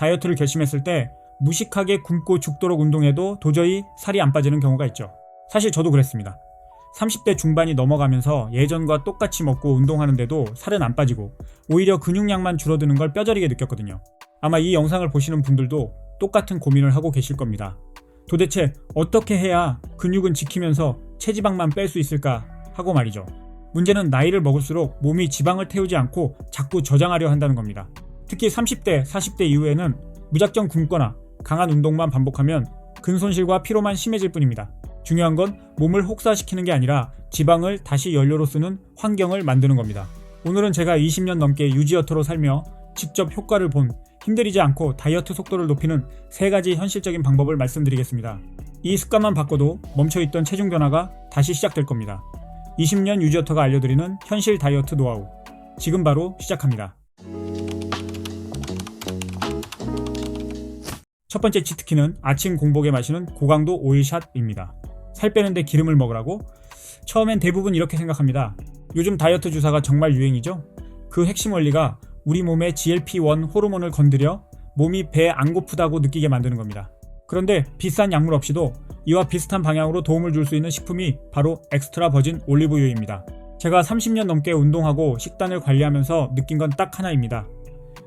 다이어트를 결심했을 때 무식하게 굶고 죽도록 운동해도 도저히 살이 안 빠지는 경우가 있죠. 사실 저도 그랬습니다. 30대 중반이 넘어가면서 예전과 똑같이 먹고 운동하는데도 살은 안 빠지고 오히려 근육량만 줄어드는 걸 뼈저리게 느꼈거든요. 아마 이 영상을 보시는 분들도 똑같은 고민을 하고 계실 겁니다. 도대체 어떻게 해야 근육은 지키면서 체지방만 뺄 수 있을까 하고 말이죠. 문제는 나이를 먹을수록 몸이 지방을 태우지 않고 자꾸 저장하려 한다는 겁니다. 특히 30대, 40대 이후에는 무작정 굶거나 강한 운동만 반복하면 근손실과 피로만 심해질 뿐입니다. 중요한 건 몸을 혹사시키는 게 아니라 지방을 다시 연료로 쓰는 환경을 만드는 겁니다. 오늘은 제가 20년 넘게 유지어터로 살며 직접 효과를 본 힘들이지 않고 다이어트 속도를 높이는 3가지 현실적인 방법을 말씀드리겠습니다. 이 습관만 바꿔도 멈춰있던 체중 변화가 다시 시작될 겁니다. 20년 유지어터가 알려드리는 현실 다이어트 노하우, 지금 바로 시작합니다. 첫 번째 치트키는 아침 공복에 마시는 고강도 오일샷입니다. 살 빼는데 기름을 먹으라고? 처음엔 대부분 이렇게 생각합니다. 요즘 다이어트 주사가 정말 유행이죠? 그 핵심 원리가 우리 몸의 GLP-1 호르몬을 건드려 몸이 배 안 고프다고 느끼게 만드는 겁니다. 그런데 비싼 약물 없이도 이와 비슷한 방향으로 도움을 줄 수 있는 식품이 바로 엑스트라 버진 올리브유입니다. 제가 30년 넘게 운동하고 식단을 관리하면서 느낀 건 딱 하나입니다.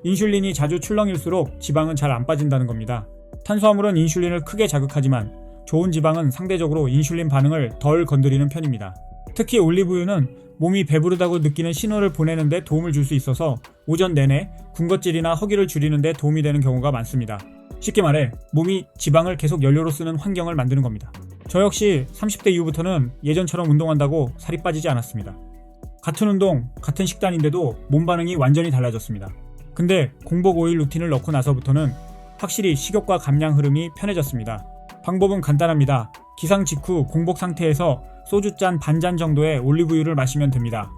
인슐린이 자주 출렁일수록 지방은 잘 안 빠진다는 겁니다. 탄수화물은 인슐린을 크게 자극하지만 좋은 지방은 상대적으로 인슐린 반응을 덜 건드리는 편입니다. 특히 올리브유는 몸이 배부르다고 느끼는 신호를 보내는 데 도움을 줄 수 있어서 오전 내내 군것질이나 허기를 줄이는 데 도움이 되는 경우가 많습니다. 쉽게 말해 몸이 지방을 계속 연료로 쓰는 환경을 만드는 겁니다. 저 역시 30대 이후부터는 예전처럼 운동한다고 살이 빠지지 않았습니다. 같은 운동, 같은 식단인데도 몸 반응이 완전히 달라졌습니다. 근데 공복 5일 루틴을 넣고 나서부터는 확실히 식욕과 감량 흐름이 편해졌습니다. 방법은 간단합니다. 기상 직후 공복 상태에서 소주잔 반잔 정도의 올리브유를 마시면 됩니다.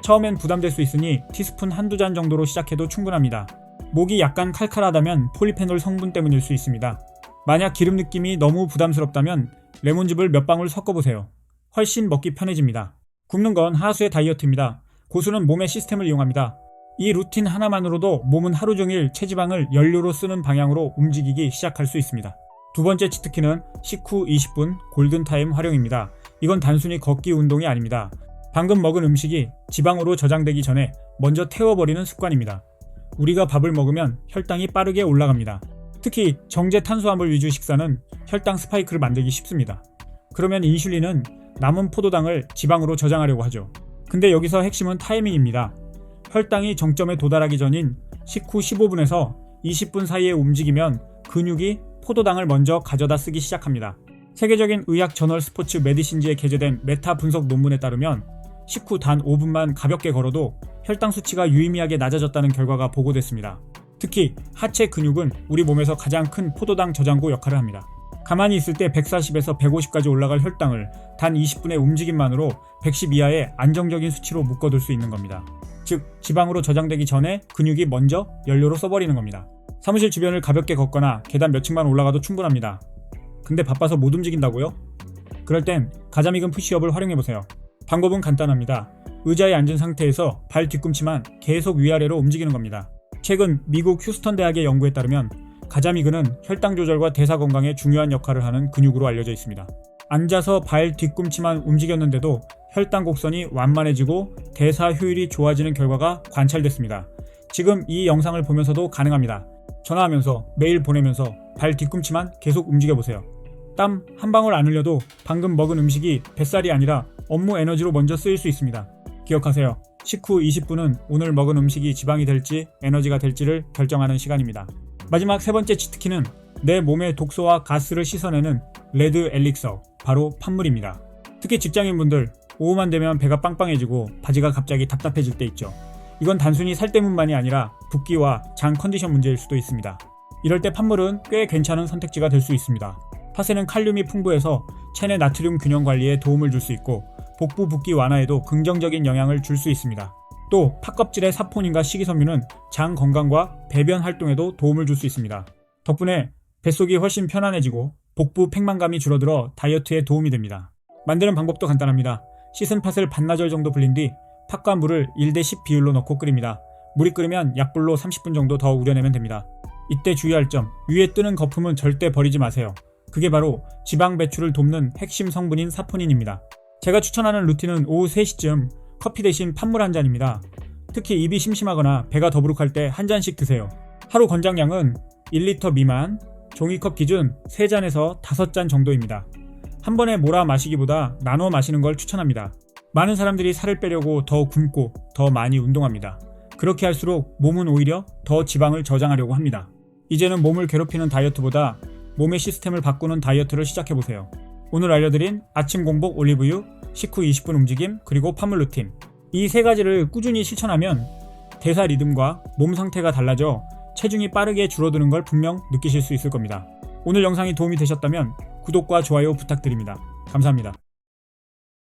처음엔 부담될 수 있으니 티스푼 한두 잔 정도로 시작해도 충분합니다. 목이 약간 칼칼하다면 폴리페놀 성분 때문일 수 있습니다. 만약 기름 느낌이 너무 부담스럽다면 레몬즙을 몇 방울 섞어보세요. 훨씬 먹기 편해집니다. 굶는 건 하수의 다이어트입니다. 고수는 몸의 시스템을 이용합니다. 이 루틴 하나만으로도 몸은 하루 종일 체지방을 연료로 쓰는 방향으로 움직이기 시작할 수 있습니다. 두 번째 치트키는 식후 20분 골든타임 활용입니다. 이건 단순히 걷기 운동이 아닙니다. 방금 먹은 음식이 지방으로 저장되기 전에 먼저 태워버리는 습관입니다. 우리가 밥을 먹으면 혈당이 빠르게 올라갑니다. 특히 정제 탄수화물 위주 식사는 혈당 스파이크를 만들기 쉽습니다. 그러면 인슐린은 남은 포도당을 지방으로 저장하려고 하죠. 근데 여기서 핵심은 타이밍입니다. 혈당이 정점에 도달하기 전인 식후 15분에서 20분 사이에 움직이면 근육이 포도당을 먼저 가져다 쓰기 시작합니다. 세계적인 의학 저널 스포츠 메디신지에 게재된 메타 분석 논문에 따르면 식후 단 5분만 가볍게 걸어도 혈당 수치가 유의미하게 낮아졌다는 결과가 보고됐습니다. 특히 하체 근육은 우리 몸에서 가장 큰 포도당 저장고 역할을 합니다. 가만히 있을 때 140에서 150까지 올라갈 혈당을 단 20분의 움직임만으로 110 이하의 안정적인 수치로 묶어둘 수 있는 겁니다. 즉 지방으로 저장되기 전에 근육이 먼저 연료로 써버리는 겁니다. 사무실 주변을 가볍게 걷거나 계단 몇 층만 올라가도 충분합니다. 근데 바빠서 못 움직인다고요? 그럴 땐 가장 익은 푸시업을 활용해보세요. 방법은 간단합니다. 의자에 앉은 상태에서 발 뒤꿈치만 계속 위아래로 움직이는 겁니다. 최근 미국 휴스턴 대학의 연구에 따르면 가자미근은 혈당 조절과 대사 건강에 중요한 역할을 하는 근육으로 알려져 있습니다. 앉아서 발 뒤꿈치만 움직였는데도 혈당 곡선이 완만해지고 대사 효율이 좋아지는 결과가 관찰됐습니다. 지금 이 영상을 보면서도 가능합니다. 전화하면서 메일 보내면서 발 뒤꿈치만 계속 움직여보세요. 땀 한 방울 안 흘려도 방금 먹은 음식이 뱃살이 아니라 업무 에너지로 먼저 쓰일 수 있습니다. 기억하세요. 식후 20분은 오늘 먹은 음식이 지방이 될지 에너지가 될지를 결정하는 시간입니다. 마지막 세 번째 치트키는 내 몸의 독소와 가스를 씻어내는 레드 엘릭서, 바로 팥물입니다. 특히 직장인분들 오후만 되면 배가 빵빵해지고 바지가 갑자기 답답해질 때 있죠. 이건 단순히 살 때문만이 아니라 붓기와 장 컨디션 문제일 수도 있습니다. 이럴 때 팥물은 꽤 괜찮은 선택지가 될 수 있습니다. 팥에는 칼륨이 풍부해서 체내 나트륨 균형 관리에 도움을 줄 수 있고 복부 붓기 완화에도 긍정적인 영향을 줄 수 있습니다. 또 팥껍질의 사포닌과 식이섬유는 장 건강과 배변 활동에도 도움을 줄 수 있습니다. 덕분에 뱃속이 훨씬 편안해지고 복부 팽만감이 줄어들어 다이어트에 도움이 됩니다. 만드는 방법도 간단합니다. 씻은 팥을 반나절 정도 불린 뒤 팥과 물을 1:10 비율로 넣고 끓입니다. 물이 끓으면 약불로 30분 정도 더 우려내면 됩니다. 이때 주의할 점, 위에 뜨는 거품은 절대 버리지 마세요. 그게 바로 지방 배출을 돕는 핵심 성분인 사포닌입니다. 제가 추천하는 루틴은 오후 3시쯤 커피 대신 판물 한 잔입니다. 특히 입이 심심하거나 배가 더부룩할 때 한 잔씩 드세요. 하루 권장량은 1리터 미만, 종이컵 기준 3잔에서 5잔 정도입니다. 한 번에 몰아 마시기보다 나눠 마시는 걸 추천합니다. 많은 사람들이 살을 빼려고 더 굶고 더 많이 운동합니다. 그렇게 할수록 몸은 오히려 더 지방을 저장하려고 합니다. 이제는 몸을 괴롭히는 다이어트보다 몸의 시스템을 바꾸는 다이어트를 시작해보세요. 오늘 알려드린 아침 공복 올리브유, 식후 20분 움직임, 그리고 판물 루틴, 이 3가지를 꾸준히 실천하면 대사 리듬과 몸 상태가 달라져 체중이 빠르게 줄어드는 걸 분명 느끼실 수 있을 겁니다. 오늘 영상이 도움이 되셨다면 구독과 좋아요 부탁드립니다. 감사합니다.